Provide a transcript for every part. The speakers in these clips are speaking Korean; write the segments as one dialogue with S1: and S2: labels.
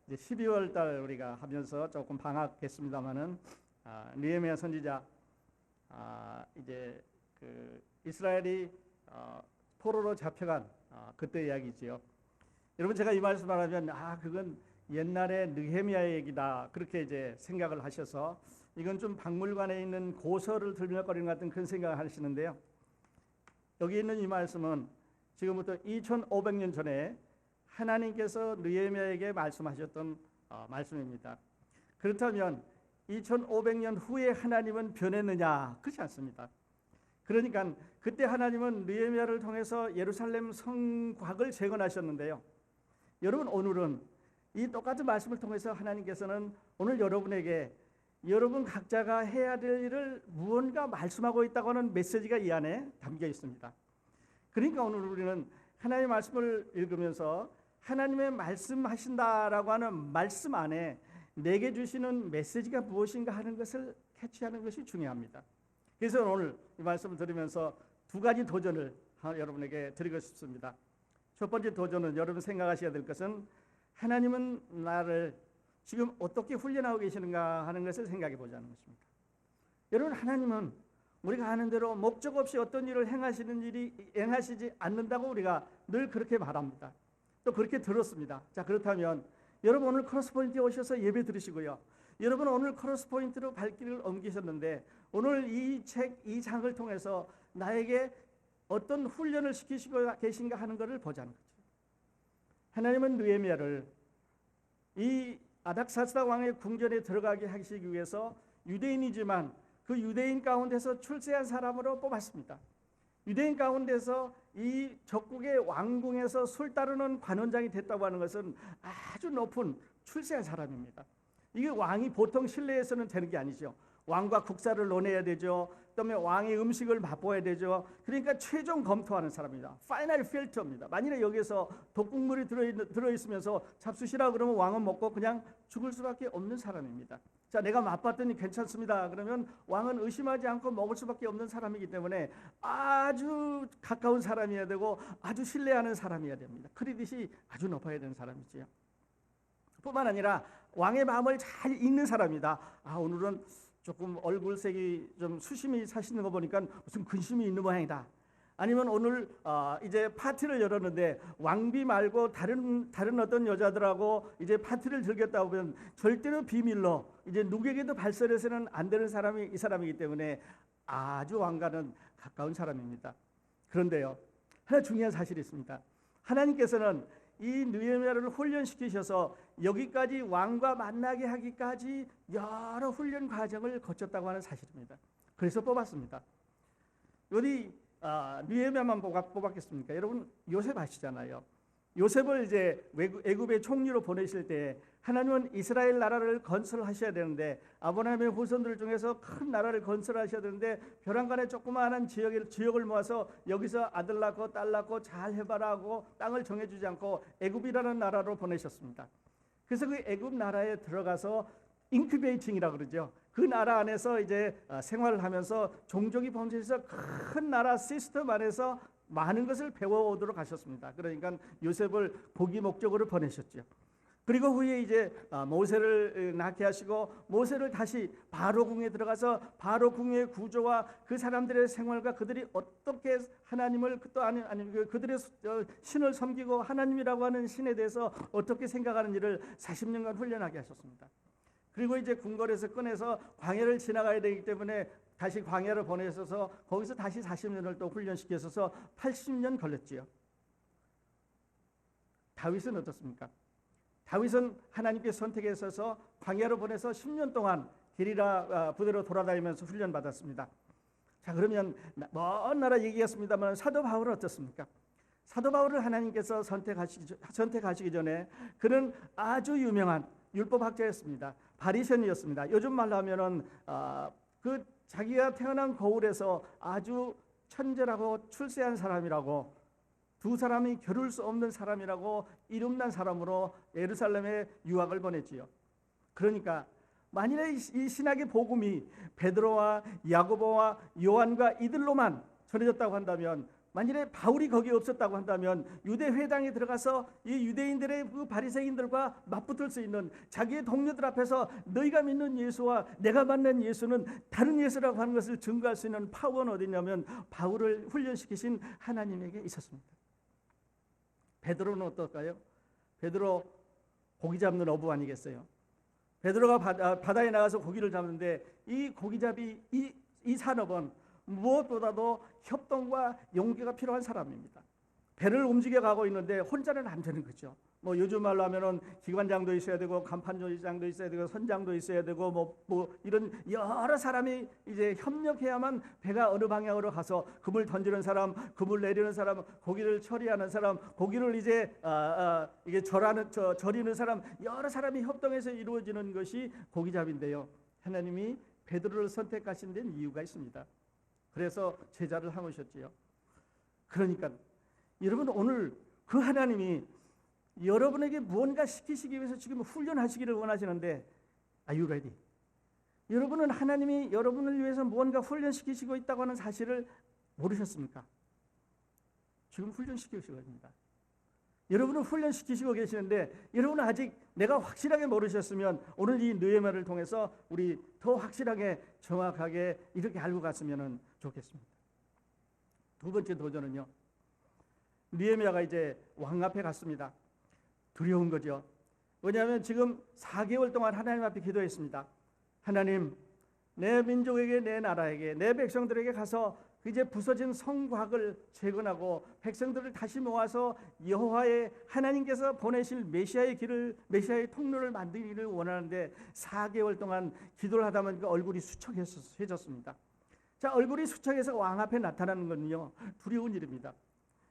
S1: 이제 12월 달 우리가 하면서 조금 방학했습니다만은 느헤미야 선지자 이제 그 이스라엘이 포로로 잡혀간 그때 이야기지요. 여러분 제가 이 말씀을 하면 그건 옛날에 느헤미야 얘기다 그렇게 이제 생각을 하셔서 이건 좀 박물관에 있는 고서를 들먹거리는 같은 그런 생각을 하시는데요. 여기 있는 이 말씀은 지금부터 2500년 전에 하나님께서 느헤미야에게 말씀하셨던 말씀입니다. 그렇다면 2500년 후에 하나님은 변했느냐? 그렇지 않습니다. 그러니까 그때 하나님은 느헤미야를 통해서 예루살렘 성곽을 재건하셨는데요. 여러분 오늘은 이 똑같은 말씀을 통해서 하나님께서는 오늘 여러분에게 여러분 각자가 해야 될 일을 무언가 말씀하고 있다고 하는 메시지가 이 안에 담겨 있습니다. 그러니까 오늘 우리는 하나님의 말씀을 읽으면서 하나님의 말씀하신다라고 하는 말씀 안에 내게 주시는 메시지가 무엇인가 하는 것을 캐치하는 것이 중요합니다. 그래서 오늘 이 말씀을 들으면서 두 가지 도전을 여러분에게 드리고 싶습니다. 첫 번째 도전은 여러분 생각하셔야 될 것은 하나님은 나를 지금 어떻게 훈련하고 계시는가 하는 것을 생각해 보자는 것입니다. 여러분 하나님은 우리가 아는 대로 목적 없이 어떤 일을 행하시지 않는다고 우리가 늘 그렇게 말합니다. 또 그렇게 들었습니다. 자, 그렇다면 여러분 오늘 크로스포인트에 오셔서 예배 드리시고요. 여러분 오늘 크로스포인트로 발길을 옮기셨는데 오늘 이 책, 이 장을 통해서 나에게 어떤 훈련을 시키시고 계신가 하는 것을 보자는 거죠. 하나님은 느헤미야를 이 아닥사스다 왕의 궁전에 들어가게 하시기 위해서 유대인이지만 그 유대인 가운데서 출세한 사람으로 뽑았습니다. 유대인 가운데서 이 적국의 왕궁에서 술 따르는 관원장이 됐다고 하는 것은 아주 높은 출세한 사람입니다. 이게 왕이 보통 신뢰해서는 되는 게 아니죠. 왕과 국사를 논해야 되죠. 그다음에 왕의 음식을 맛보아야 되죠. 그러니까 최종 검토하는 사람입니다. 파이널 필터입니다. 만일에 여기서 독국물이 들어있으면서 잡수시라 그러면 왕은 먹고 그냥 죽을 수밖에 없는 사람입니다. 자, 내가 맛봤더니 괜찮습니다. 그러면 왕은 의심하지 않고 먹을 수밖에 없는 사람이기 때문에 아주 가까운 사람이어야 되고 아주 신뢰하는 사람이어야 됩니다. 크레딧이 아주 높아야 되는 사람이지요. 뿐만 아니라 왕의 마음을 잘 읽는 사람이다. 오늘은 조금 얼굴색이 좀 수심이 사시는 거 보니까 무슨 근심이 있는 모양이다. 아니면 오늘 이제 파티를 열었는데 왕비 말고 다른 어떤 여자들하고 이제 파티를 즐겼다고 하면 절대로 비밀로 이제 누구에게도 발설해서는 안 되는 사람이 이 사람이기 때문에 아주 왕과는 가까운 사람입니다. 그런데요, 하나 중요한 사실이 있습니다. 하나님께서는 이 느헤미야를 훈련시키셔서 여기까지 왕과 만나게 하기까지 여러 훈련 과정을 거쳤다고 하는 사실입니다. 그래서 뽑았습니다. 어디 느헤미야만 뽑았겠습니까? 여러분 요셉 아시잖아요. 요셉을 이제 애굽의 총리로 보내실 때 하나님은 이스라엘 나라를 건설하셔야 되는데 아브라함의 후손들 중에서 큰 나라를 건설하셔야 되는데 벼랑간에 조그마한 지역을 모아서 여기서 아들 낳고 딸 낳고 잘 해봐라 하고 땅을 정해주지 않고 애굽이라는 나라로 보내셨습니다. 그래서 그 애굽 나라에 들어가서 인큐베이팅이라고 그러죠. 그 나라 안에서 이제 생활을 하면서 종족이 범죄해서 큰 나라 시스템 안에서 많은 것을 배워오도록 하셨습니다. 그러니까 요셉을 복위 목적으로 보내셨죠. 그리고 후에 이제 모세를 낳게 하시고 모세를 다시 바로 궁에 들어가서 바로 궁의 구조와 그 사람들의 생활과 그들이 어떻게 하나님을 또 아니면 그들의 신을 섬기고 하나님이라고 하는 신에 대해서 어떻게 생각하는지를 40년간 훈련하게 하셨습니다. 그리고 이제 궁궐에서 꺼내서 광야를 지나가야 되기 때문에 다시 광야를 보내셔서 거기서 다시 40년을 또 훈련시켜서 80년 걸렸지요. 다윗은 어떻습니까? 다윗은 하나님께 선택에 있어서 광야로 보내서 10년 동안 게리라 부대로 돌아다니면서 훈련받았습니다. 자, 그러면 먼 나라 얘기했습니다만 사도 바울은 어떻습니까? 사도 바울을 하나님께서 선택하시기 전에 그는 아주 유명한 율법학자였습니다. 바리새인이었습니다. 요즘 말로 하면은 그 자기가 태어난 거울에서 아주 천재라고 출세한 사람이라고 두 사람이 겨룰 수 없는 사람이라고 이름난 사람으로 예루살렘에 유학을 보냈지요. 그러니까 만일에 이 신학의 복음이 베드로와 야고보와 요한과 이들로만 전해졌다고 한다면 만일에 바울이 거기 없었다고 한다면 유대 회당에 들어가서 이 유대인들의 그 바리새인들과 맞붙을 수 있는, 자기의 동료들 앞에서 너희가 믿는 예수와 내가 만난 예수는 다른 예수라고 하는 것을 증거할 수 있는 파워는 어디냐면 바울을 훈련시키신 하나님에게 있었습니다. 베드로는 어떨까요? 베드로 고기 잡는 어부 아니겠어요? 베드로가 바다에 나가서 고기를 잡는데 이 고기잡이 이 산업은 무엇보다도 협동과 용기가 필요한 사람입니다. 배를 움직여 가고 있는데 혼자는 안 되는 거죠. 뭐 요즘 말로 하면은 기관장도 있어야 되고 간판조리장도 있어야 되고 선장도 있어야 되고 뭐 이런 여러 사람이 이제 협력해야만 배가 어느 방향으로 가서 그물 던지는 사람, 그물 내리는 사람, 고기를 처리하는 사람, 고기를 이제 이게 절이는 사람, 여러 사람이 협동해서 이루어지는 것이 고기잡인데요. 하나님이 베드로를 선택하신 데는 이유가 있습니다. 그래서 제자를 삼으셨지요. 그러니까 여러분, 오늘 그 하나님이 여러분에게 무언가 시키시기 위해서 지금 훈련하시기를 원하시는데 Are you ready? 여러분은 하나님이 여러분을 위해서 무언가 훈련시키시고 있다고 하는 사실을 모르셨습니까? 지금 훈련시키시고 있습니다. 여러분은 훈련시키시고 계시는데 여러분은 아직 내가 확실하게 모르셨으면 오늘 이 느헤미야를 통해서 우리 더 확실하게 정확하게 이렇게 알고 갔으면 좋겠습니다. 두 번째 도전은요, 느헤미야가 이제 왕 앞에 갔습니다. 두려운 거죠. 왜냐하면 지금 4개월 동안 하나님 앞에 기도했습니다. 하나님, 내 민족에게, 내 나라에게, 내 백성들에게 가서 이제 부서진 성곽을 재건하고 백성들을 다시 모아서 여호와의 하나님께서 보내실 메시아의 통로를 만들기를 원하는데 4개월 동안 기도를 하다 보니까 얼굴이 수척해졌습니다. 자, 얼굴이 수척해서 왕 앞에 나타나는 건요, 두려운 일입니다.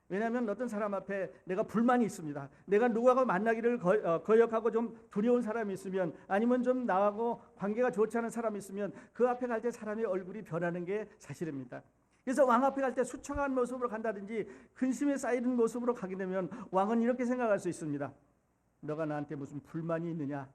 S1: 왜냐하면 어떤 사람 앞에 내가 불만이 있습니다. 내가 누구하고 만나기를 거역하고 좀 두려운 사람이 있으면, 아니면 좀 나하고 관계가 좋지 않은 사람이 있으면 그 앞에 갈 때 사람의 얼굴이 변하는 게 사실입니다. 그래서 왕 앞에 갈 때 수척한 모습으로 간다든지 근심에 쌓이는 모습으로 가게 되면 왕은 이렇게 생각할 수 있습니다. 너가 나한테 무슨 불만이 있느냐?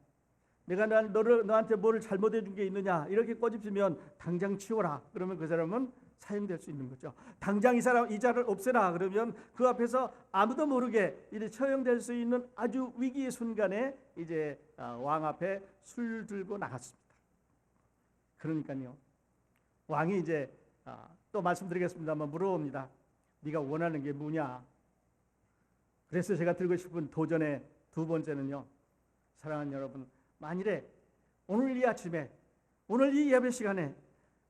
S1: 내가 너한테 뭐를 잘못해 준 게 있느냐? 이렇게 꼬집히면 당장 치워라. 그러면 그 사람은 사용될 수 있는 거죠. 당장 이 자를 없애라. 그러면 그 앞에서 아무도 모르게 이제 처형될 수 있는 아주 위기의 순간에 이제 왕 앞에 술 들고 나갔습니다. 그러니까요, 왕이 이제 또 말씀드리겠습니다만 물어봅니다. 네가 원하는 게 뭐냐? 그래서 제가 들고 싶은 도전의 두 번째는요, 사랑하는 여러분, 만일에 오늘 이 아침에, 오늘 이 예배 시간에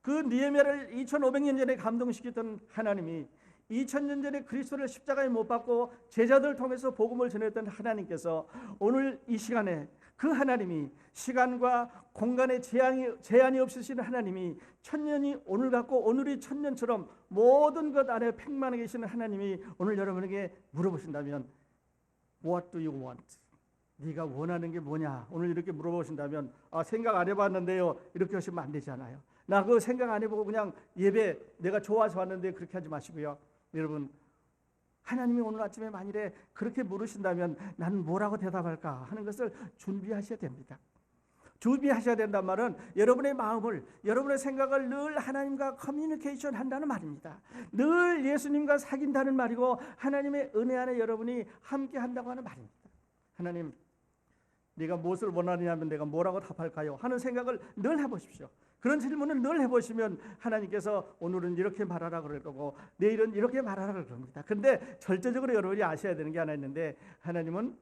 S1: 그 느헤미야를 2500년 전에 감동시켰던 하나님이 2000년 전에 그리스도를 십자가에 못 박고 제자들을 통해서 복음을 전했던 하나님께서 오늘 이 시간에 그 하나님이 시간과 공간에 제한이 없으신 하나님이 천년이 오늘 같고 오늘이 천년처럼 모든 것 안에 팽만해 계시는 하나님이 오늘 여러분에게 물어보신다면 What do you want? 네가 원하는 게 뭐냐? 오늘 이렇게 물어보신다면 생각 안 해봤는데요, 이렇게 하시면 안 되잖아요. 나 그거 생각 안 해보고 그냥 예배 내가 좋아서 왔는데 그렇게 하지 마시고요. 여러분, 하나님이 오늘 아침에 만일에 그렇게 물으신다면 나는 뭐라고 대답할까 하는 것을 준비하셔야 됩니다. 준비하셔야 된단 말은 여러분의 마음을, 여러분의 생각을 늘 하나님과 커뮤니케이션 한다는 말입니다. 늘 예수님과 사귄다는 말이고 하나님의 은혜 안에 여러분이 함께 한다고 하는 말입니다. 하나님, 네가 무엇을 원하느냐면 내가 뭐라고 답할까요? 하는 생각을 늘 해보십시오. 그런 질문을 늘 해보시면 하나님께서 오늘은 이렇게 말하라 그럴 거고 내일은 이렇게 말하라 그럴 겁니다. 그런데 절대적으로 여러분이 아셔야 되는 게 하나 있는데, 하나님은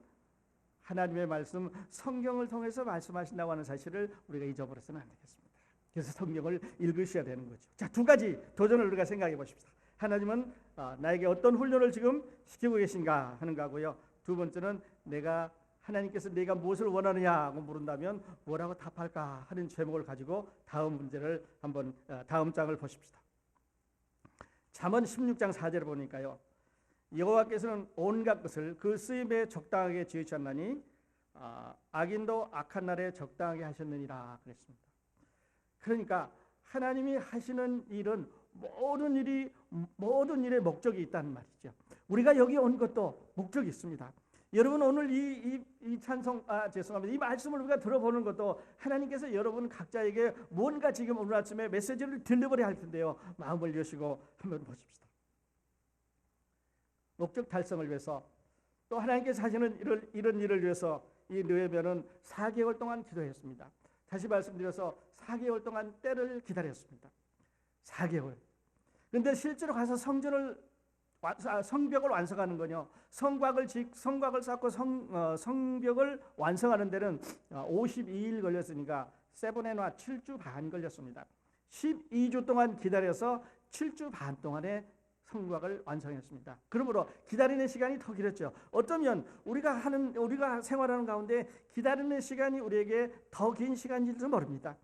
S1: 하나님의 말씀, 성경을 통해서 말씀하신다고 하는 사실을 우리가 잊어버려서는 안 되겠습니다. 그래서 성경을 읽으셔야 되는 거죠. 자, 두 가지 도전을 우리가 생각해 보십시다. 하나님은 나에게 어떤 훈련을 지금 시키고 계신가 하는 거고요. 두 번째는 하나님께서 내가 무엇을 원하느냐고 물은다면 뭐라고 답할까 하는 제목을 가지고 다음 문제를 한번 다음 장을 보십시다. 잠언 16장 4절을 보니까요, 여호와께서는 온갖 것을 그 쓰임에 적당하게 지으셨나니 악인도 악한 날에 적당하게 하셨느니라 그랬습니다. 그러니까 하나님이 하시는 일은 모든 일에 목적이 있다는 말이죠. 우리가 여기 온 것도 목적이 있습니다. 여러분, 오늘 이 찬송, 죄송합니다. 이 말씀을 우리가 들어보는 것도 하나님께서 여러분 각자에게 뭔가 지금 오늘 아침에 메시지를 딜리버리 할 텐데요. 마음을 여시고 한번 보십시다. 목적 달성을 위해서 또 하나님께서 하시는 이런 일을 위해서 이 느헤미야는 4개월 동안 기도했습니다. 다시 말씀드려서 4개월 동안 때를 기다렸습니다. 4개월. 그런데 실제로 가서 성벽을 완성하는 거요. 성곽을 쌓고 성벽을 완성하는 데는 52일 걸렸으니까 7주 반 걸렸습니다. 12주 동안 기다려서 7주 반 동안에 성곽을 완성했습니다. 그러므로 기다리는 시간이 더 길었죠. 어쩌면 우리가 생활하는 가운데 기다리는 시간이 우리에게 더 긴 시간일지도 모릅니다.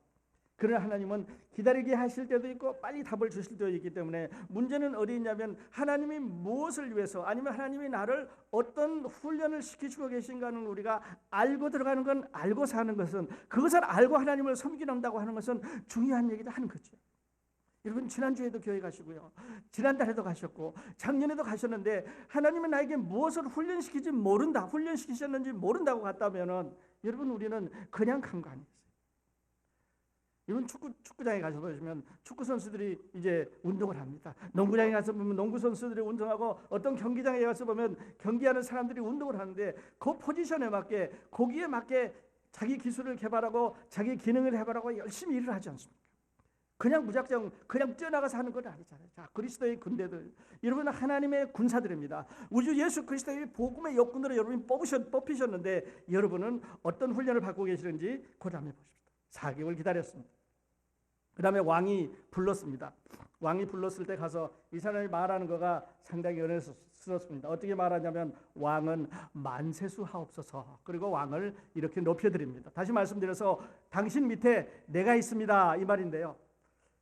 S1: 그러나 하나님은 기다리게 하실 때도 있고 빨리 답을 주실 때도 있기 때문에 문제는 어디 있냐면 하나님이 무엇을 위해서 아니면 하나님이 나를 어떤 훈련을 시키시고 계신가는 우리가 알고 들어가는 건 알고 사는 것은 그것을 알고 하나님을 섬기는다고 하는 것은 중요한 얘기다 하는 거죠. 여러분 지난주에도 교회 가시고요. 지난달에도 가셨고 작년에도 가셨는데 하나님은 나에게 무엇을 훈련시키셨는지 모른다고 갔다면은 여러분 우리는 그냥 간 거 아니에요. 여러분 축구장에 가서 보시면 축구 선수들이 이제 운동을 합니다. 농구장에 가서 보면 농구 선수들이 운동하고 어떤 경기장에 가서 보면 경기하는 사람들이 운동을 하는데 그 포지션에 맞게 거기에 맞게 자기 기술을 개발하고 자기 기능을 개발하고 열심히 일을 하지 않습니까? 그냥 무작정 그냥 뛰어나가서 하는 건 아니잖아요. 자, 그리스도의 군대들, 여러분 하나님의 군사들입니다. 우주 예수 그리스도의 복음의 역군으로 여러분이 뽑히셨는데 여러분은 어떤 훈련을 받고 계시는지 그 다음에 보십시오. 4개월 기다렸습니다. 그 다음에 왕이 불렀습니다. 왕이 불렀을 때 가서 이 사람이 말하는 거가 상당히 은혜스럽습니다. 어떻게 말하냐면 왕은 만세수 하옵소서. 그리고 왕을 이렇게 높여드립니다. 다시 말씀드려서 당신 밑에 내가 있습니다 이 말인데요.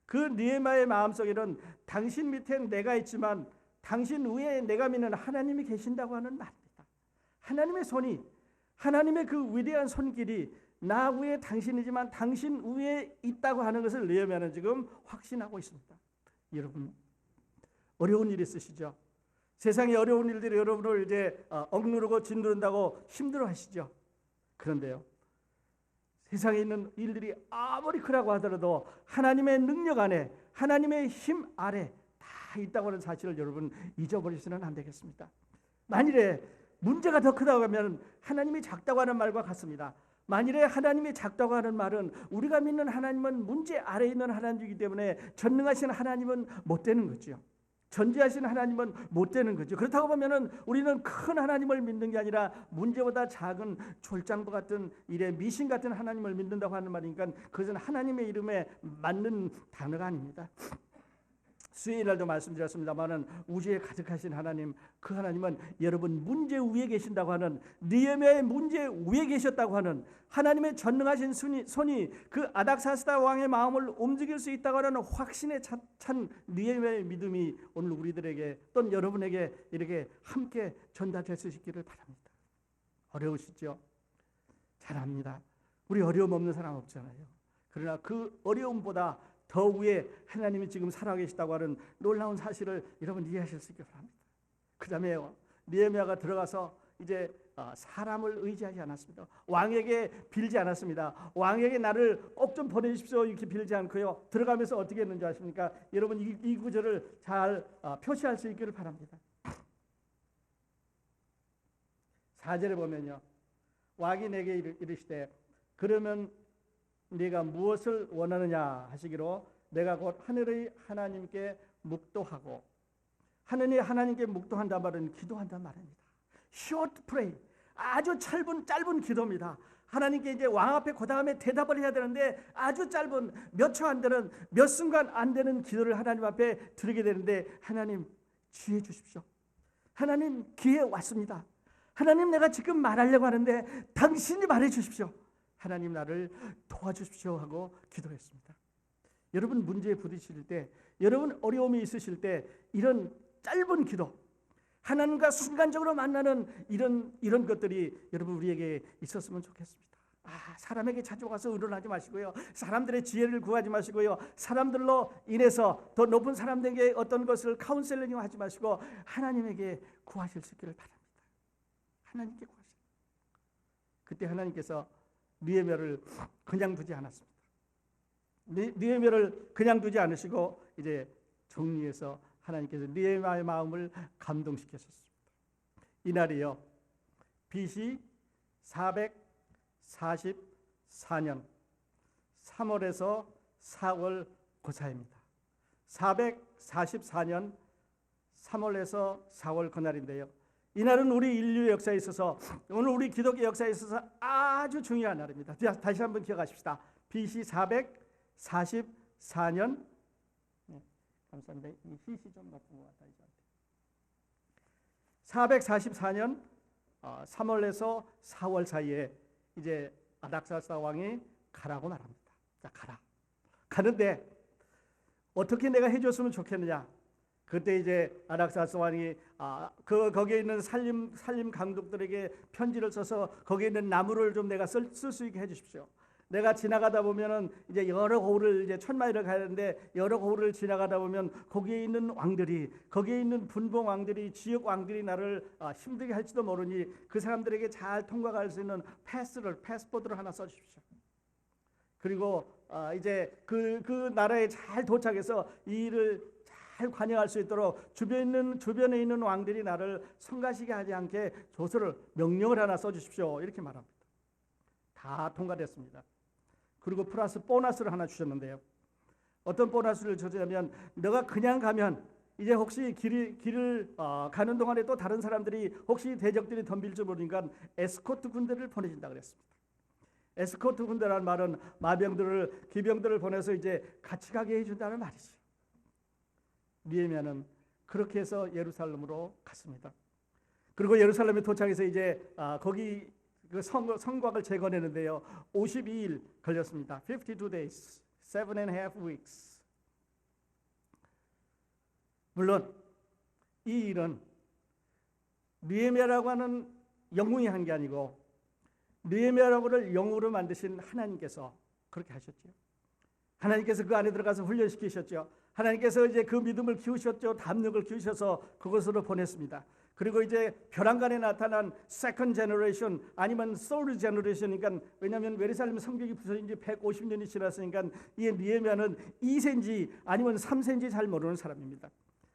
S1: 그 느헤미야의 마음속에는 당신 밑에 내가 있지만 당신 위에 내가 믿는 하나님이 계신다고 하는 말입니다. 하나님의 손이 하나님의 그 위대한 손길이 나 위에 당신이지만 당신 위에 있다고 하는 것을 느헤미야는 지금 확신하고 있습니다. 여러분 어려운 일 있으시죠? 세상에 어려운 일들이 여러분을 이제 억누르고 짓누른다고 힘들어하시죠? 그런데요, 세상에 있는 일들이 아무리 크라고 하더라도 하나님의 능력 안에 하나님의 힘 아래 다 있다고 하는 사실을 여러분 잊어버리시면 안 되겠습니다. 만일에 문제가 더 크다고 하면 하나님이 작다고 하는 말과 같습니다. 만일에 하나님이 작다고 하는 말은 우리가 믿는 하나님은 문제 아래에 있는 하나님이기 때문에 전능하신 하나님은 못 되는 거죠. 전지하신 하나님은 못 되는 거죠. 그렇다고 보면은 우리는 큰 하나님을 믿는 게 아니라 문제보다 작은 졸장부 같은 일에 미신 같은 하나님을 믿는다고 하는 말이니까 그것은 하나님의 이름에 맞는 단어가 아닙니다. 수요일날도 말씀드렸습니다만은 우주에 가득하신 하나님, 그 하나님은 여러분 문제 위에 계신다고 하는 느헤미야의 문제 위에 계셨다고 하는 하나님의 전능하신 손이 그 아닥사스다 왕의 마음을 움직일 수 있다고 하는 확신에 찬 느헤미야의 믿음이 오늘 우리들에게 또는 여러분에게 이렇게 함께 전달될 수 있기를 바랍니다. 어려우시죠? 잘합니다. 우리 어려움 없는 사람 없잖아요. 그러나 그 어려움보다 더 위에 하나님이 지금 살아계시다고 하는 놀라운 사실을 여러분 이해하실 수 있기 바랍니다. 그 다음에 느헤미야가 들어가서 이제 사람을 의지하지 않았습니다. 왕에게 빌지 않았습니다. 왕에게 나를 꼭 좀 보내주십시오 이렇게 빌지 않고요. 들어가면서 어떻게 했는지 아십니까? 여러분 이 구절을 잘 표시할 수 있기를 바랍니다. 4절에 보면요, 왕이 내게 이르시되 그러면 네가 무엇을 원하느냐 하시기로 내가 곧 하늘의 하나님께 묵도하고, 하늘의 하나님께 묵도한단 말은 기도한단 말입니다. short pray, 아주 짧은 기도입니다. 하나님께 이제 왕 앞에 그 다음에 대답을 해야 되는데 아주 짧은 몇 초 안 되는 몇 순간 안 되는 기도를 하나님 앞에 드리게 되는데 하나님 지혜 주십시오. 하나님 기회 왔습니다. 하나님 내가 지금 말하려고 하는데 당신이 말해 주십시오. 하나님 나를 도와주십시오 하고 기도했습니다. 여러분 문제에 부딪힐 때, 여러분 어려움이 있으실 때 이런 짧은 기도, 하나님과 순간적으로 만나는 이런 것들이 여러분 우리에게 있었으면 좋겠습니다. 사람에게 자주 가서 의논하지 마시고요. 사람들의 지혜를 구하지 마시고요. 사람들로 인해서 더 높은 사람들에게 어떤 것을 카운셀링 하지 마시고 하나님에게 구하실 수 있기를 바랍니다. 하나님께 구하십시오. 그때 하나님께서 느헤미야를 그냥 두지 않았습니다. 느헤미야를 그냥 두지 않으시고 이제 정리해서 하나님께서 느헤미야의 마음을 감동시켰습니다. 이날이요 BC 444년 3월에서 4월 고사입니다. 444년 3월에서 4월 그날인데요. 이날은 우리 인류 역사에 있어서, 오늘 우리 기독교 역사에 있어서 아주 중요한 날입니다. 다시 한번 기억하십시다. BC 444년 감사합니다. 이 CC 좀 높은 것 같다. 444년 3월에서 4월 사이에 이제 아닥사스다 왕이 가라고 말합니다. 자, 가라. 가는데 어떻게 내가 해줬으면 좋겠느냐? 그때 이제 아닥사스다 왕이 거기에 있는 산림 강독들에게 편지를 써서 거기에 있는 나무를 좀 내가 쓸 수 있게 해주십시오. 내가 지나가다 보면은 이제 여러 고을을 이제 1000마일을 가는데 여러 고을을 지나가다 보면 거기에 있는 왕들이, 거기에 있는 분봉 왕들이, 지역 왕들이 나를 힘들게 할지도 모르니 그 사람들에게 잘 통과할 수 있는 패스포드를 하나 써주십시오. 그리고 이제 그 나라에 잘 도착해서 이 일을 잘 관여할 수 있도록 주변에 있는 왕들이 나를 성가시게 하지 않게 조서를, 명령을 하나 써주십시오. 이렇게 말합니다. 다 통과됐습니다. 그리고 플러스 보너스를 하나 주셨는데요. 어떤 보너스를 주냐면, 너가 그냥 가면 이제 혹시 길을 가는 동안에 또 다른 사람들이 혹시 대적들이 덤빌지 모르니까 에스코트 군대를 보내준다 그랬습니다. 에스코트 군대라는 말은 기병들을 보내서 이제 같이 가게 해준다는 말이죠. 느헤미야는 그렇게 해서 예루살렘으로 갔습니다. 그리고 예루살렘에 도착해서 이제 거기 그 성곽을 재건했는데요. 52일 걸렸습니다. 52 days, 7.5 weeks. 물론 이 일은 느헤미야라고 하는 영웅이 한 게 아니고 느헤미야라고를 영웅으로 만드신 하나님께서 그렇게 하셨죠. 하나님께서 그 안에 들어가서 훈련시키셨죠. 하나님께서 이제 그 믿음을 키우셨죠. 담력을 키우셔서 그곳으로 보냈습니다. 그리고 이제 벼랑간에 나타난 세컨드 제너레이션 아니면 서드 제너레이션이니까, 왜냐하면 예루살렘 성벽이 부서진 지 150년이 지났으니까 이 느헤미야는 2세인지 아니면 3세인지 잘 모르는 사람입니다.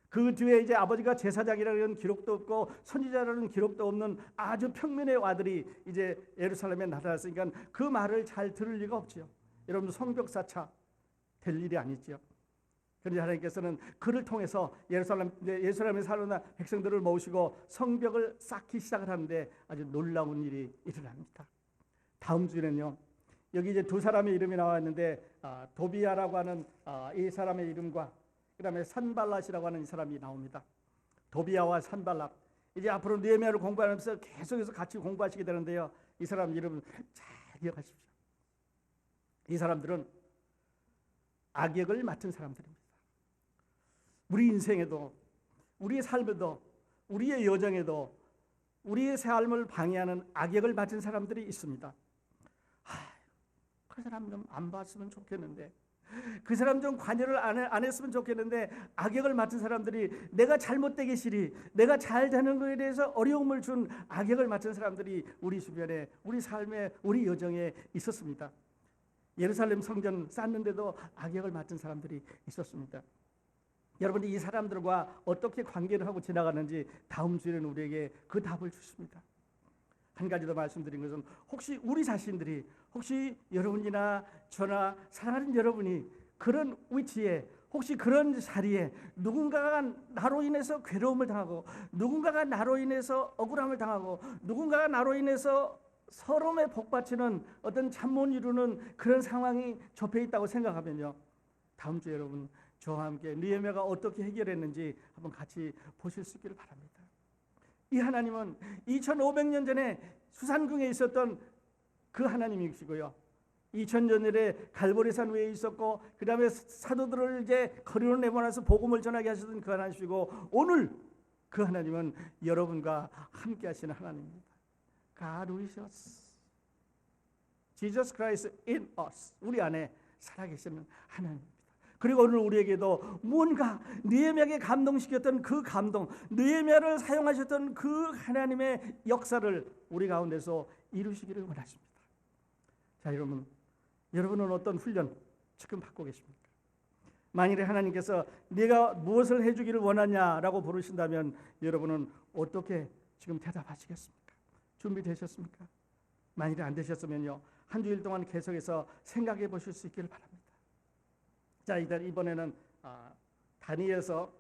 S1: 그 뒤에 이제 아버지가 제사장이라는 기록도 없고 선지자라는 기록도 없는 아주 평민의 아들이 이제 예루살렘에 나타났으니까 그 말을 잘 들을 리가 없지요. 여러분, 성벽사차 될 일이 아니지요. 그런데 하나님께서는 그를 통해서 예루살렘에 사는 백성들을 모으시고 성벽을 쌓기 시작을 하는데 아주 놀라운 일이 일어납니다. 다음 주에는요, 여기 이제 두 사람의 이름이 나왔는데 도비야라고 하는 이 사람의 이름과 그다음에 산발랏이라고 하는 이 사람이 나옵니다. 도비야와 산발랏, 이제 앞으로 느헤미야를 공부하면서 계속해서 같이 공부하시게 되는데요. 이 사람 이름은 잘 기억하십시오. 이 사람들은 악역을 맡은 사람들입니다. 우리 인생에도, 우리의 삶에도, 우리의 여정에도 우리의 삶을 방해하는 악역을 맡은 사람들이 있습니다. 그 사람 좀 안 봤으면 좋겠는데, 그 사람 좀 관여를 안 했으면 좋겠는데, 악역을 맡은 사람들이, 내가 잘못되기 싫이, 내가 잘 되는 것에 대해서 어려움을 준 악역을 맡은 사람들이 우리 주변에, 우리 삶에, 우리 여정에 있었습니다. 예루살렘 성전 쌓는데도 악역을 맡은 사람들이 있었습니다. 여러분이 이 사람들과 어떻게 관계를 하고 지나가는지 다음 주에는 우리에게 그 답을 주십니다. 한 가지 더 말씀드린 것은, 혹시 우리 자신들이, 혹시 여러분이나 저나 사랑하는 여러분이 그런 위치에, 혹시 그런 자리에 누군가가 나로 인해서 괴로움을 당하고, 누군가가 나로 인해서 억울함을 당하고, 누군가가 나로 인해서 서러움에 복받치는 어떤 잠 못 이루는 그런 상황이 접해 있다고 생각하면요, 다음 주에 여러분 저와 함께 느헤미야가 어떻게 해결했는지 한번 같이 보실 수 있기를 바랍니다. 이 하나님은 2500년 전에 수산궁에 있었던 그 하나님이시고요, 2000년 전에 갈보리산 위에 있었고, 그 다음에 사도들을 이제 거리로 내보내서 복음을 전하게 하셨던 그 하나님이시고, 오늘 그 하나님은 여러분과 함께 하시는 하나님입니다. God with us, Jesus Christ in us, 우리 안에 살아계시는 하나님입니다. 그리고 오늘 우리에게도 무언가 느헤미야에게 감동시켰던 그 감동, 느헤미야를 사용하셨던 그 하나님의 역사를 우리 가운데서 이루시기를 원하십니다. 자, 여러분은 어떤 훈련 지금 받고 계십니까? 만일에 하나님께서 네가 무엇을 해주기를 원하냐라고 부르신다면 여러분은 어떻게 지금 대답하시겠습니까? 준비되셨습니까? 만일에 안 되셨으면요, 한 주일 동안 계속해서 생각해 보실 수 있기를 바랍니다. 자, 이번에는 다니엘서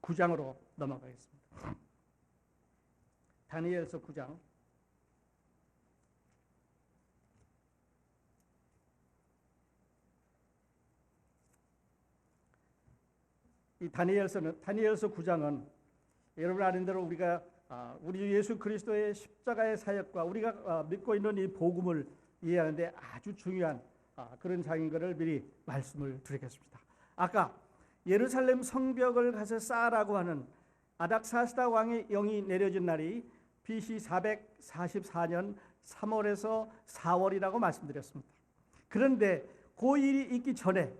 S1: 9장으로 넘어가겠습니다. 다니엘서 9장. 이 다니엘서 9장은 여러분 아는 대로 우리가 우리 예수 그리스도의 십자가의 사역과 우리가 믿고 있는 이 복음을 이해하는데 아주 중요한 그런 장인 것을 미리 말씀을 드리겠습니다. 아까 예루살렘 성벽을 가서 쌓으라고 하는 아닥사스다 왕의 영이 내려진 날이 BC 444년 3월에서 4월이라고 말씀드렸습니다. 그런데 그 일이 있기 전에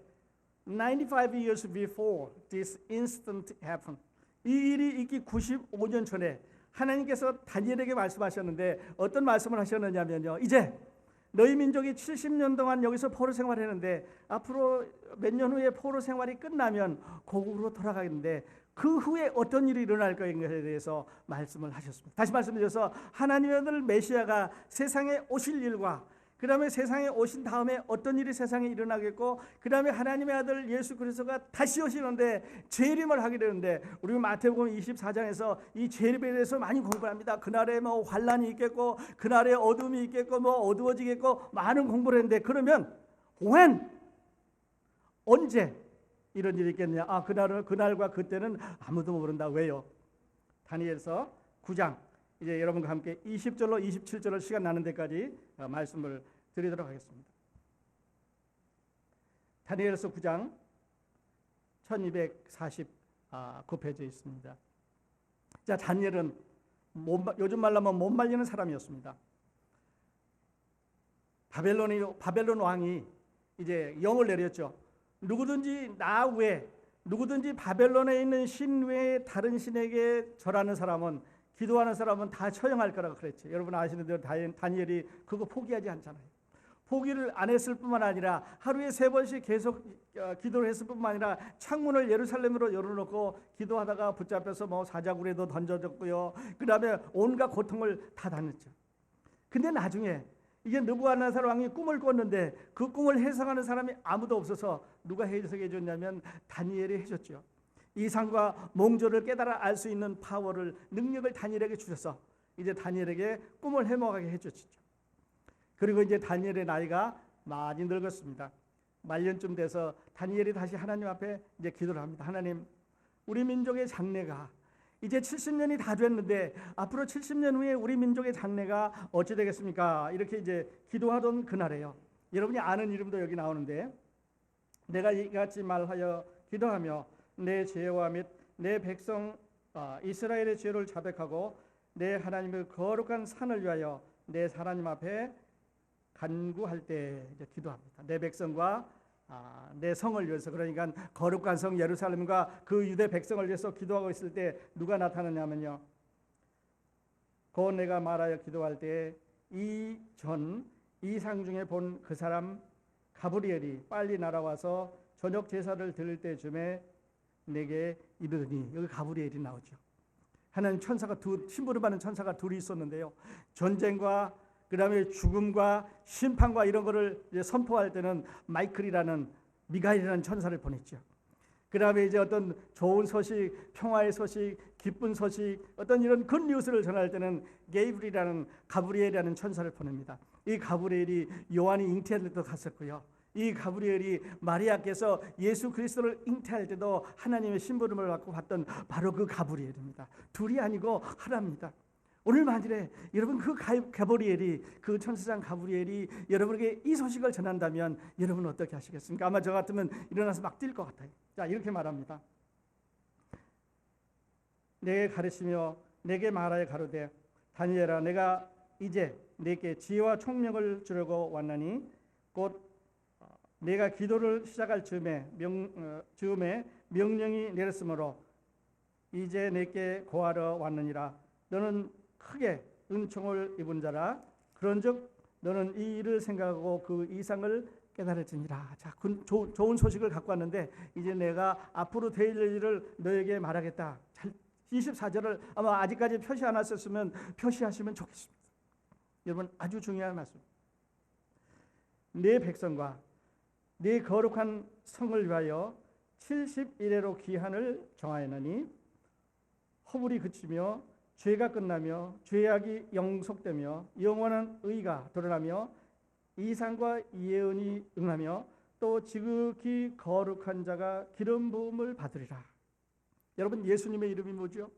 S1: 95 years before this incident happened, 이 일이 있기 95년 전에 하나님께서 다니엘에게 말씀하셨는데 어떤 말씀을 하셨느냐면요, 이제 너희 민족이 70년 동안 여기서 포로 생활했는데 앞으로 몇 년 후에 포로 생활이 끝나면 고국으로 돌아가겠는데 그 후에 어떤 일이 일어날 것에 대해서 말씀을 하셨습니다. 다시 말씀드려서 하나님의 아들 메시아가 세상에 오실 일과 그 다음에 세상에 오신 다음에 어떤 일이 세상에 일어나겠고 그 다음에 하나님의 아들 예수 그리스도가 다시 오시는데 재림을 하게 되는데 우리 마태복음 24장에서 이 재림에 대해서 많이 공부합니다. 그날에 뭐 환란이 있겠고 그날에 어둠이 있겠고 뭐 어두워지겠고 많은 공부를 했는데 그러면 when? 언제 이런 일이 있겠느냐? 그날과 그때는 아무도 모른다. 왜요? 다니엘서 9장 이제 여러분과 함께 20절로 27절로 시간 나는 데까지 말씀을 드리도록 하겠습니다. 다니엘서 9장 1249페이지에 있습니다. 자, 다니엘은 요즘 말로 하면 못 말리는 사람이었습니다. 바벨론 왕이 이제 영을 내렸죠. 누구든지 나 외에 누구든지 바벨론에 있는 신 외에 다른 신에게 절하는 사람은 기도하는 사람은 다 처형할 거라고 그랬죠. 여러분 아시는 대로 다니엘이 그거 포기하지 않잖아요. 포기를 안 했을 뿐만 아니라 하루에 3번씩 계속 기도를 했을 뿐만 아니라 창문을 예루살렘으로 열어놓고 기도하다가 붙잡혀서 뭐 사자굴에도 던져졌고요. 그 다음에 온갖 고통을 다 당했죠. 근데 나중에 이게 느부갓네살 왕이 꿈을 꿨는데 그 꿈을 해석하는 사람이 아무도 없어서 누가 해석해 줬냐면 다니엘이 해줬죠. 이상과 몽조를 깨달아 알 수 있는 파워를 능력을 다니엘에게 주셔서 이제 다니엘에게 꿈을 해몽하게 해줬죠. 그리고 이제 다니엘의 나이가 많이 늙었습니다. 말년쯤 돼서 다니엘이 다시 하나님 앞에 이제 기도를 합니다. 하나님, 우리 민족의 장래가 이제 70년이 다 됐는데 앞으로 70년 후에 우리 민족의 장래가 어찌 되겠습니까? 이렇게 이제 기도하던 그날에요. 여러분이 아는 이름도 여기 나오는데 내가 이같이 말하여 기도하며 내 죄와 및 내 백성 이스라엘의 죄를 자백하고 내 하나님의 거룩한 산을 위하여 내 하나님 앞에 간구할 때 이제 기도합니다. 내 백성과 내 성을 위해서, 그러니까 거룩한 성 예루살렘과 그 유대 백성을 위해서 기도하고 있을 때 누가 나타나냐면요, 곧 내가 말하여 기도할 때 이상 중에 본 그 사람 가브리엘이 빨리 날아와서 저녁 제사를 드릴 때쯤에 내게 이르더니, 여기 가브리엘이 나오죠. 하나님 천사가 심부름 받는 천사가 둘이 있었는데요, 전쟁과 그 다음에 죽음과 심판과 이런 거를 이제 선포할 때는 마이클이라는 미가엘이라는 천사를 보냈죠. 그 다음에 이제 어떤 좋은 소식, 평화의 소식, 기쁜 소식, 어떤 이런 굿 뉴스를 전할 때는 가브리엘이라는 천사를 보냅니다. 이 가브리엘이 요한이 잉태할 때도 갔었고요. 이 가브리엘이 마리아께서 예수 그리스도를 잉태할 때도 하나님의 심부름을 받고 봤던 바로 그 가브리엘입니다. 둘이 아니고 하나입니다. 오늘 만일에 여러분 그 가브리엘이, 그 천사장 가브리엘이 여러분에게 이 소식을 전한다면 여러분은 어떻게 하시겠습니까? 아마 저 같으면 일어나서 막 뛸 것 같아요. 자, 이렇게 말합니다. 내게 가르치며 내게 말하여 가로되 다니엘아, 내가 이제 내게 지혜와 총명을 주려고 왔나니 곧 내가 기도를 시작할 즈음에 명령이 내렸으므로 이제 내게 고하러 왔느니라. 너는 크게 은총을 입은 자라. 그런즉 너는 이 일을 생각하고 그 이상을 깨달을지니라. 자, 좋은 소식을 갖고 왔는데 이제 내가 앞으로 될 일을 너에게 말하겠다. 잘 24절을 아마 아직까지 표시 안 하셨으면 표시하시면 좋겠습니다. 여러분, 아주 중요한 말씀. 내 백성과 네 거룩한 성을 위하여 70일에로 기한을 정하였느니 허물이 그치며 죄가 끝나며 죄악이 영속되며 영원한 의가 드러나며 이상과 예언이 응하며 또 지극히 거룩한 자가 기름 부음을 받으리라. 여러분, 예수님의 이름이 뭐죠?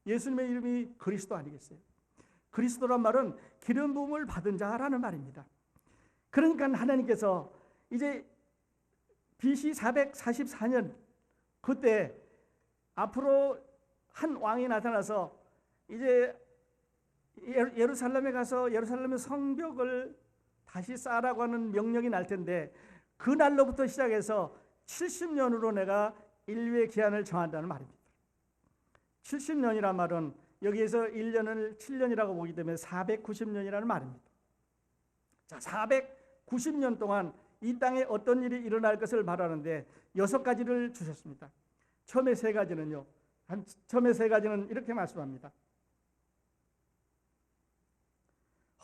S1: 예수님의 이름이 그리스도 아니겠어요? 그리스도란 말은 기름 부음을 받은 자라는 말입니다. 그러니까 하나님께서 이제 BC 444년 그때 앞으로 한 왕이 나타나서 이제 예루살렘에 가서 예루살렘의 성벽을 다시 쌓으라고 하는 명령이 날 텐데, 그 날로부터 시작해서 70년으로 내가 인류의 기한을 정한다는 말입니다. 70년이란 말은 여기에서 1년을 7년이라고 보기 때문에 490년이라는 말입니다. 자, 490년 동안 이 땅에 어떤 일이 일어날 것을 말하는데 6가지를 주셨습니다. 처음에 세 가지는 이렇게 말씀합니다.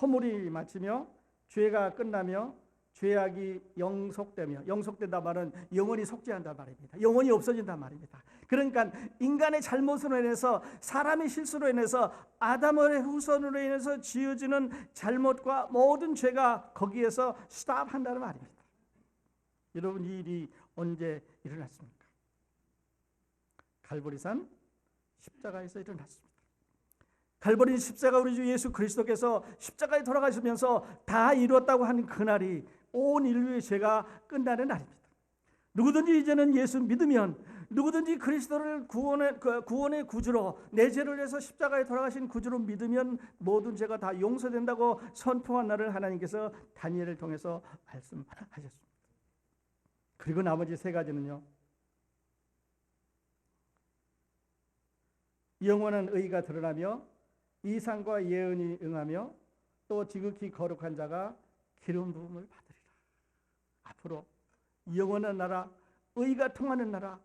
S1: 허물이 마치며 죄가 끝나며 죄악이 영속되며, 영속된다 말은 영원히 속죄한다 말입니다. 영원히 없어진다 말입니다. 그러니까 인간의 잘못으로 인해서, 사람의 실수로 인해서, 아담의 후손으로 인해서 지어지는 잘못과 모든 죄가 거기에서 스탑한다는 말입니다. 여러분, 이 일이 언제 일어났습니까? 갈보리산 십자가에서 일어났습니다. 갈보리 십자가, 우리 주 예수 그리스도께서 십자가에 돌아가시면서 다 이루었다고 하는 그날이 온 인류의 죄가 끝나는 날입니다. 누구든지 이제는 예수 믿으면, 누구든지 그리스도를 구원의 구주로, 내 죄를 위해서 십자가에 돌아가신 구주로 믿으면 모든 죄가 다 용서된다고 선포한 날을 하나님께서 다니엘을 통해서 말씀하셨습니다. 그리고 나머지 세 가지는요, 영원한 의가 드러나며 이상과 예언이 응하며 또 지극히 거룩한 자가 기름 부음을 받으리라. 앞으로 영원한 나라, 의가 통하는 나라,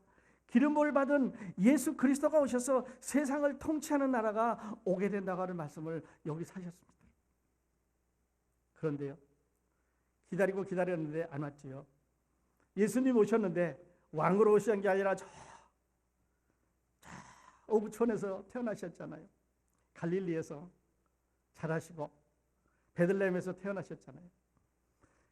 S1: 기름 부음을 받은 예수 그리스도가 오셔서 세상을 통치하는 나라가 오게 된다고 하는 말씀을 여기서 하셨습니다. 그런데요, 기다리고 기다렸는데 안 왔지요. 예수님 오셨는데 왕으로 오신 게 아니라 저 오구촌에서 태어나셨잖아요. 갈릴리에서 자라시고 베들레헴에서 태어나셨잖아요.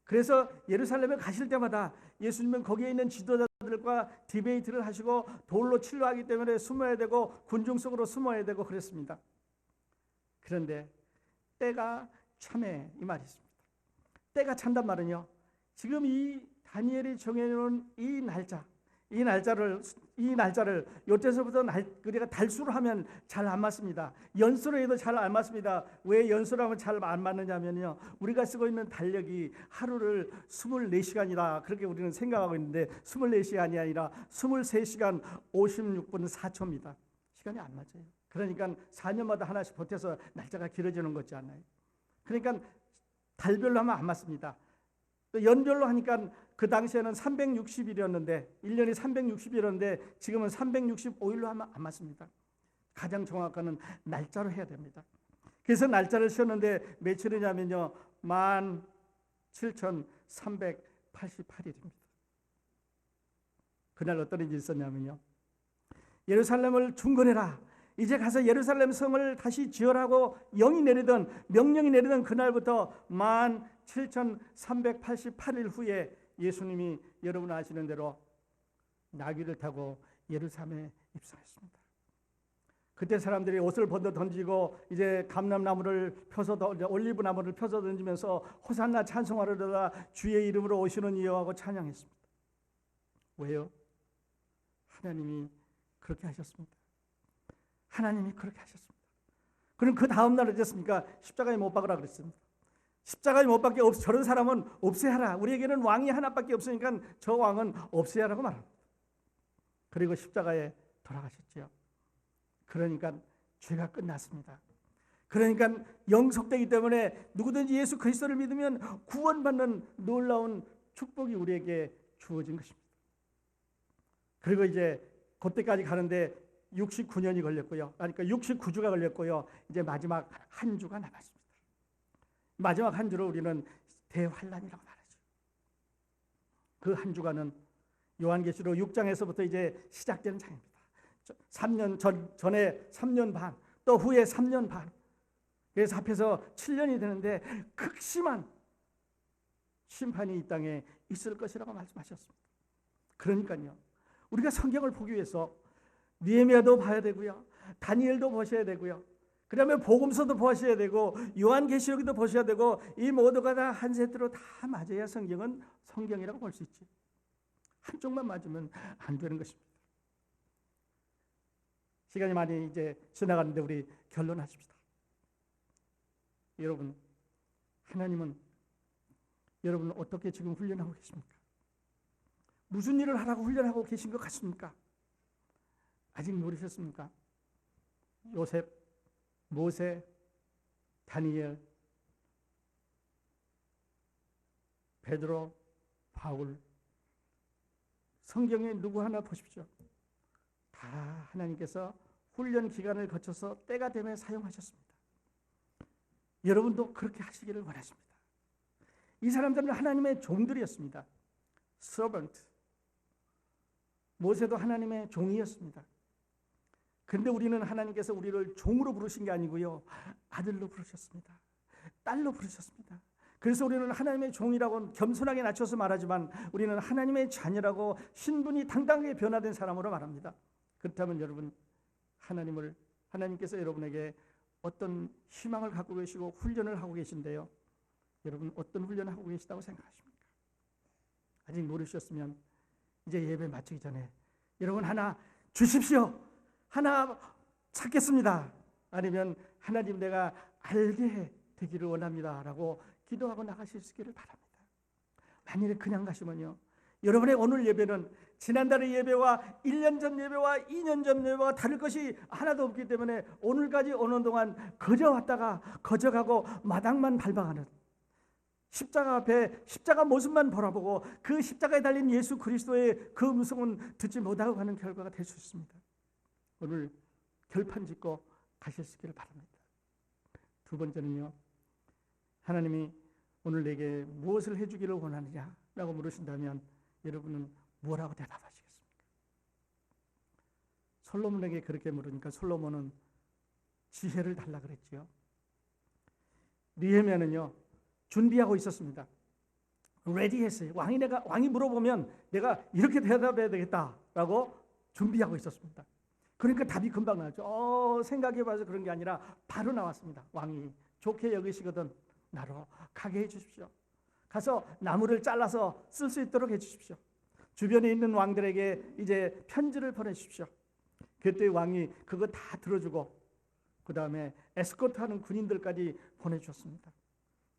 S1: 그래서 예루살렘에 가실 때마다 예수님은 거기에 있는 지도자들과 디베이트를 하시고 돌로 치료하기 때문에 숨어야 되고 군중 속으로 숨어야 되고 그랬습니다. 그런데 때가 참해, 이 말이 있습니다. 때가 찬단 말은요, 지금 이 다니엘이 정해놓은 이 날짜를 요때서부터 우리가 달수로 하면 잘 안 맞습니다. 연수로 해도 잘 안 맞습니다. 왜 연수로 하면 잘 안 맞느냐면요, 우리가 쓰고 있는 달력이 하루를 24시간이다 그렇게 우리는 생각하고 있는데 24시간이 아니라 23시간 56분 4초입니다. 시간이 안 맞아요. 그러니까 4년마다 하나씩 보태서 날짜가 길어지는 거지 않나요? 그러니까 달별로 하면 안 맞습니다. 또 연별로 하니까 그 당시에는 360일이었는데 1년이 360일이었는데 지금은 365일로 하면 안 맞습니다. 가장 정확한 날짜로 해야 됩니다. 그래서 날짜를 세웠는데 며칠이냐면요, 17,388일입니다. 그날 어떤 일이 있었냐면요, 예루살렘을 중건해라, 이제 가서 예루살렘 성을 다시 지으라고 명령이 내리던 그날부터 17,388일 후에 예수님이 여러분 아시는 대로 나귀를 타고 예루살렘에 입성했습니다. 그때 사람들이 옷을 벗어 던지고 이제 감람나무를 펴서 올리브나무를 펴서 던지면서 호산나 찬송하려다가 주의 이름으로 오시는 이여 하고 찬양했습니다. 왜요? 하나님이 그렇게 하셨습니다. 하나님이 그렇게 하셨습니다. 그럼 그 다음 날 어땠습니까? 십자가에 못 박으라 그랬습니다. 십자가에 못 박게 저런 사람은 없애야라. 우리에게는 왕이 하나밖에 없으니까 저 왕은 없애야라고 말합니다. 그리고 십자가에 돌아가셨죠. 그러니까 죄가 끝났습니다. 그러니까 영속되기 때문에 누구든지 예수 그리스도를 믿으면 구원받는 놀라운 축복이 우리에게 주어진 것입니다. 그리고 이제 그때까지 가는데 69년이 걸렸고요. 그러니까 69주가 걸렸고요. 이제 마지막 한 주가 남았습니다. 마지막 한 주를 우리는 대환란이라고 말하죠. 그 한 주간은 요한계시록 6장에서부터 이제 시작되는 장입니다. 3년 전에 3년 반, 또 후에 3년 반. 그래서 합해서 7년이 되는데 극심한 심판이 이 땅에 있을 것이라고 말씀하셨습니다. 그러니까요, 우리가 성경을 보기 위해서 느헤미야도 봐야 되고요, 다니엘도 보셔야 되고요, 그 다음에 복음서도 보셔야 되고 요한계시록도 보셔야 되고, 이 모두가 다 한 세트로 다 맞아야 성경은 성경이라고 볼 수 있지. 한쪽만 맞으면 안 되는 것입니다. 시간이 많이 이제 지나가는데 우리 결론하십시다. 여러분, 하나님은 여러분을 어떻게 지금 훈련하고 계십니까? 무슨 일을 하라고 훈련하고 계신 것 같습니까? 아직 모르셨습니까? 요셉, 모세, 다니엘, 베드로, 바울, 성경에 누구 하나 보십시오. 다 하나님께서 훈련 기간을 거쳐서 때가 되면 사용하셨습니다. 여러분도 그렇게 하시기를 원하십니다. 이 사람들은 하나님의 종들이었습니다. servant. 모세도 하나님의 종이었습니다. 그런데 우리는 하나님께서 우리를 종으로 부르신 게 아니고요, 아들로 부르셨습니다. 딸로 부르셨습니다. 그래서 우리는 하나님의 종이라고 겸손하게 낮춰서 말하지만 우리는 하나님의 자녀라고 신분이 당당하게 변화된 사람으로 말합니다. 그렇다면 여러분, 하나님께서 여러분에게 어떤 희망을 갖고 계시고 훈련을 하고 계신데요, 여러분 어떤 훈련을 하고 계시다고 생각하십니까? 아직 모르셨으면 이제 예배 마치기 전에 여러분 하나 주십시오, 하나 찾겠습니다, 아니면 하나님 내가 알게 되기를 원합니다 라고 기도하고 나가실 수 있기를 바랍니다. 만일에 그냥 가시면요, 여러분의 오늘 예배는 지난달의 예배와 1년 전 예배와 2년 전 예배와 다를 것이 하나도 없기 때문에 오늘까지 오는 동안 거저 왔다가 거저 가고 마당만 밟아가는, 십자가 앞에 십자가 모습만 바라보고 그 십자가에 달린 예수 그리스도의 그 음성은 듣지 못하고 가는 결과가 될 수 있습니다. 오늘 결판 짓고 가실 수 있기를 바랍니다. 두 번째는요, 하나님이 오늘 내게 무엇을 해주기를 원하느냐라고 물으신다면 여러분은 뭐라고 대답하시겠습니까? 솔로몬에게 그렇게 물으니까 솔로몬은 지혜를 달라 그랬지요. 느헤미야는요, 준비하고 있었습니다. 레디했어요. 왕이 물어보면 내가 이렇게 대답해야 되겠다라고 준비하고 있었습니다. 그러니까 답이 금방 나왔죠. 생각해봐서 그런 게 아니라 바로 나왔습니다. 왕이 좋게 여기시거든 나로 가게 해주십시오. 가서 나무를 잘라서 쓸 수 있도록 해주십시오. 주변에 있는 왕들에게 이제 편지를 보내주십시오. 그때 왕이 그거 다 들어주고 그 다음에 에스코트하는 군인들까지 보내주었습니다.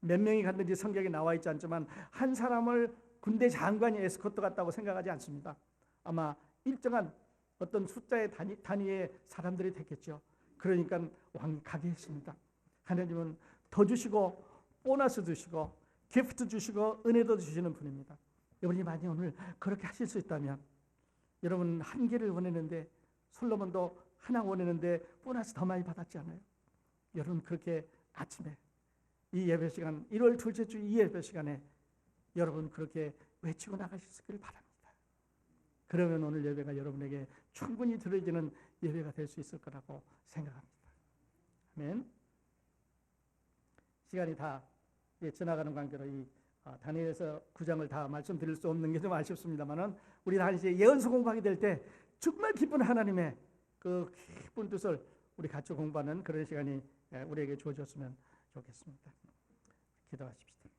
S1: 몇 명이 갔는지 성경에 나와 있지 않지만 한 사람을 군대 장관이 에스코트 갔다고 생각하지 않습니다. 아마 일정한 어떤 숫자의 단위의 사람들이 됐겠죠. 그러니까 왕이 가게 했습니다. 하나님은 더 주시고 보너스 주시고 기프트 주시고 은혜도 주시는 분입니다. 여러분이 만약 오늘 그렇게 하실 수 있다면, 여러분 한 개를 원했는데 솔로몬도 하나 원했는데 보너스 더 많이 받았지 않아요? 여러분 그렇게 아침에 이 예배 시간 1월 둘째 주 이 예배 시간에 여러분 그렇게 외치고 나가실 수 있기를 바랍니다. 그러면 오늘 예배가 여러분에게 충분히 들어지는 예배가 될 수 있을 거라고 생각합니다. 아멘. 시간이 다 지나가는 관계로 이 다니엘서 9장을 다 말씀드릴 수 없는 게 좀 아쉽습니다만은 우리 다 이제 예언서 공부하게 될 때 정말 기쁜 하나님의 그 기쁜 뜻을 우리 같이 공부하는 그런 시간이 우리에게 주어졌으면 좋겠습니다. 기도하십시다.